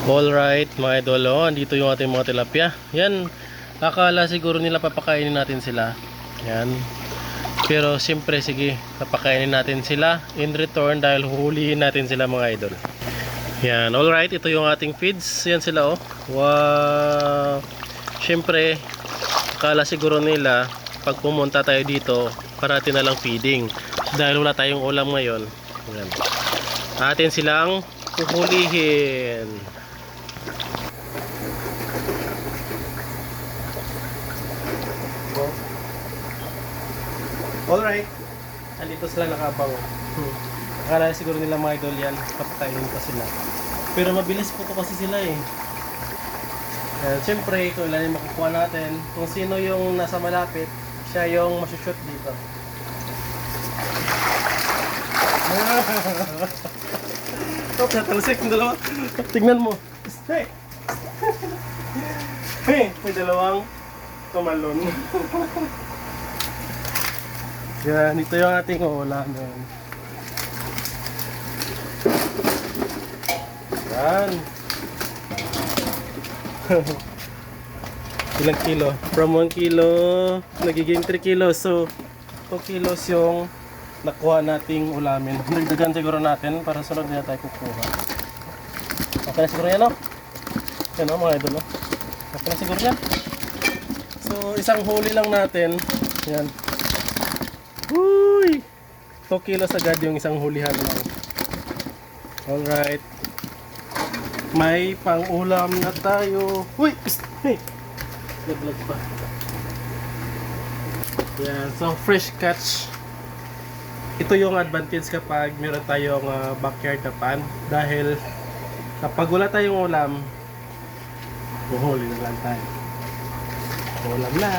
Alright mga idol, andito yung ating mga tilapia. Yan, akala siguro nila papakainin natin sila. Yan. Pero siyempre sige, papakainin natin sila in return dahil huhulihin natin sila mga idol. Yan, alright, ito yung ating feeds. Yan sila oh. Wow. Siyempre, akala siguro nila pag pumunta tayo dito, parati na lang feeding. Dahil wala tayong ulam ngayon. Yan. Atin silang huhulihin. Alright, andito sila nakabang. Akala siguro nila mga idol yan, papakainin pa sila. Pero mabilis po to kasi sila eh. Siyempre, kung ilan yung makukuha natin, kung sino yung nasa malapit, siya yung masushoot dito. Oh, natalsik yung dalawa. Tingnan mo. Hey! Hey! May dalawang tumalon. Yan, ito yung ating ulam. Yan. Ilang kilo? From 1 kilo, nagiging 3 kilos. So, 2 kilos yung nakuha nating ulamin. Nagdagan siguro natin para sunod na tayo kukuha. Okay na siguro yan, no? Yan, no, mga idol, no? Okay na siguro yan. So, isang huli lang natin. Yan. Uy! 2 kilos agad yung isang hulihan lang. Alright. May pang-ulam na tayo. Uy! Hey! Naglag pa. Yan. So, fresh catch. Ito yung advantage kapag meron tayong backyard na pan. Dahil kapag wala tayong ulam, buhuli na lang tayo. Ulam na.